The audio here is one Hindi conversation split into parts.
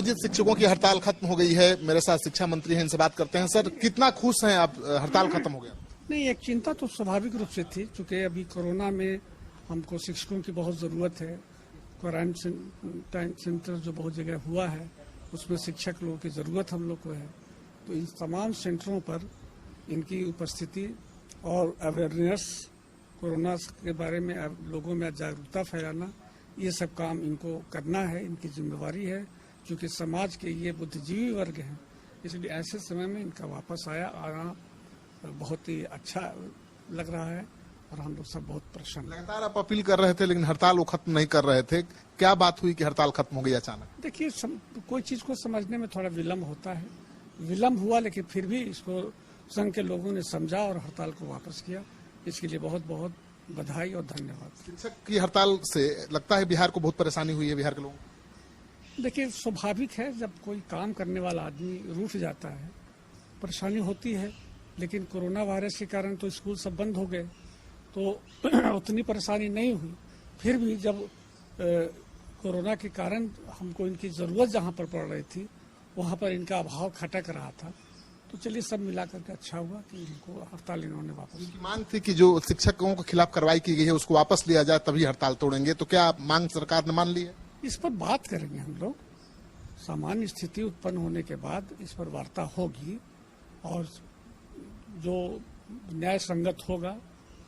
नियोजित शिक्षकों की हड़ताल खत्म हो गई है। मेरे साथ शिक्षा मंत्री हैं, इनसे बात करते हैं। सर, कितना खुश हैं आप, हड़ताल खत्म हो गया? नहीं, एक चिंता तो स्वाभाविक रूप से थी, क्योंकि अभी कोरोना में हमको शिक्षकों की बहुत ज़रूरत है। क्वारंटाइन सेंटर जो बहुत जगह हुआ है, उसमें शिक्षक लोगों की ज़रूरत हम लोग को है। तो इन तमाम सेंटरों पर इनकी उपस्थिति और अवेयरनेस, कोरोना के बारे में लोगों में जागरूकता फैलाना, ये सब काम इनको करना है, इनकी जिम्मेवारी है। क्योंकि समाज के ये बुद्धिजीवी वर्ग हैं, इसलिए ऐसे समय में इनका वापस आना बहुत ही अच्छा लग रहा है और हम लोग सब बहुत प्रसन्न। लगातार आप अपील कर रहे थे, लेकिन हड़ताल वो खत्म नहीं कर रहे थे। क्या बात हुई कि हड़ताल खत्म हो गई अचानक? देखिए, कोई चीज को समझने में थोड़ा विलम्ब होता है। विलम्ब हुआ, लेकिन फिर भी इसको संघ के लोगों ने समझा और हड़ताल को वापस किया। इसके लिए बहुत बहुत बधाई और धन्यवाद। शिक्षक की हड़ताल से लगता है बिहार को बहुत परेशानी हुई है, बिहार के लोगों को। देखिए, स्वाभाविक है, जब कोई काम करने वाला आदमी रूठ जाता है, परेशानी होती है। लेकिन कोरोना वायरस के कारण तो स्कूल सब बंद हो गए, तो उतनी परेशानी नहीं हुई। फिर भी जब कोरोना के कारण हमको इनकी ज़रूरत जहाँ पर पड़ रही थी, वहाँ पर इनका अभाव खटक रहा था। तो चलिए, सब मिलाकर के अच्छा हुआ कि इनको हड़ताल इन्होंने वापस। उनकी मांग थी कि जो शिक्षकों के खिलाफ कार्रवाई की गई है उसको वापस लिया जाए, तभी हड़ताल तोड़ेंगे। तो क्या मांग सरकार ने मान ली है? इस पर बात करेंगे हम लोग। सामान्य स्थिति उत्पन्न होने के बाद इस पर वार्ता होगी और जो न्याय संगत होगा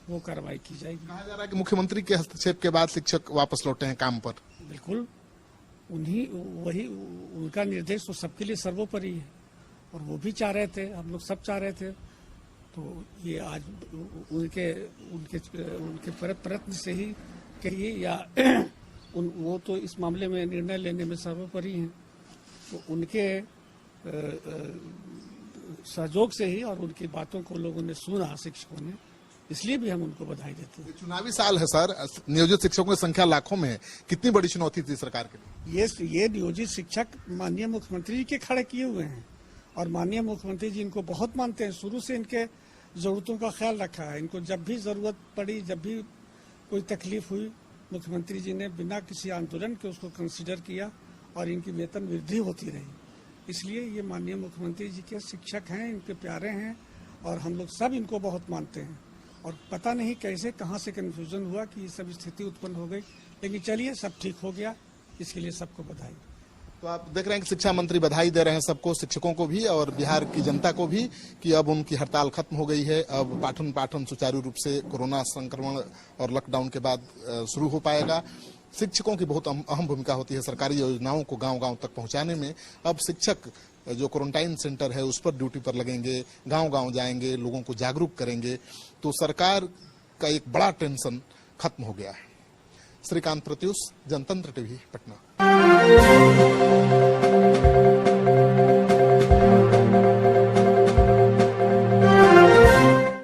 वो कार्रवाई की जाएगी। कहा जा रहा है कि मुख्यमंत्री के हस्तक्षेप के बाद शिक्षक वापस लौटे हैं काम पर। बिल्कुल, उनका निर्देश तो सबके लिए सर्वोपरि है और वो भी चाह रहे थे, हम लोग सब चाह रहे थे। तो ये आज उनके प्रयत्न से ही कहिए या वो तो इस मामले में निर्णय लेने में सर्वोपरि हैं। तो उनके सहयोग से ही और उनकी बातों को लोगों ने सुना, शिक्षकों ने, इसलिए भी हम उनको बधाई देते हैं। चुनावी साल है सर, नियोजित शिक्षकों की संख्या लाखों में है। कितनी बड़ी चुनौती थी सरकार के लिए? ये नियोजित शिक्षक माननीय मुख्यमंत्री जी के खड़े किए हुए हैं और माननीय मुख्यमंत्री जी इनको बहुत मानते हैं। शुरू से इनके जरूरतों का ख्याल रखा है। इनको जब भी जरूरत पड़ी, जब भी कोई तकलीफ हुई, मुख्यमंत्री जी ने बिना किसी आंदोलन के उसको कंसीडर किया और इनकी वेतन वृद्धि होती रही। इसलिए ये माननीय मुख्यमंत्री जी के शिक्षक हैं, इनके प्यारे हैं और हम लोग सब इनको बहुत मानते हैं। और पता नहीं कैसे कहाँ से कन्फ्यूजन हुआ कि ये सब स्थिति उत्पन्न हो गई, लेकिन चलिए, सब ठीक हो गया। इसके लिए सबको बधाई। तो आप देख रहे हैं कि शिक्षा मंत्री बधाई दे रहे हैं सबको, शिक्षकों को भी और बिहार की जनता को भी, कि अब उनकी हड़ताल खत्म हो गई है। अब पाठन सुचारू रूप से कोरोना संक्रमण और लॉकडाउन के बाद शुरू हो पाएगा। शिक्षकों की बहुत अहम भूमिका होती है सरकारी योजनाओं को गांव-गांव तक पहुंचाने में। अब शिक्षक जो क्वारंटाइन सेंटर है उस पर ड्यूटी पर लगेंगे, गांव-गांव जाएंगे, लोगों को जागरूक करेंगे। तो सरकार का एक बड़ा टेंशन खत्म हो गया है। श्रीकांत प्रत्युष, जनतंत्र टीवी, पटना।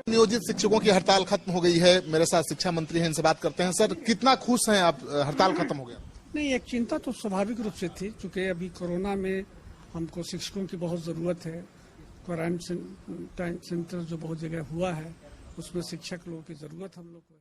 नियोजित शिक्षकों की हड़ताल खत्म हो गई है। मेरे साथ शिक्षा मंत्री हैं, इनसे बात करते हैं। सर, कितना खुश हैं आप, हड़ताल खत्म हो गया? नहीं, एक चिंता तो स्वाभाविक रूप से थी, क्योंकि अभी कोरोना में हमको शिक्षकों की बहुत ज़रूरत है। क्वारंटाइन सेंटर जो बहुत जगह हुआ है, उसमें शिक्षक लोगों की ज़रूरत हम लोग को है।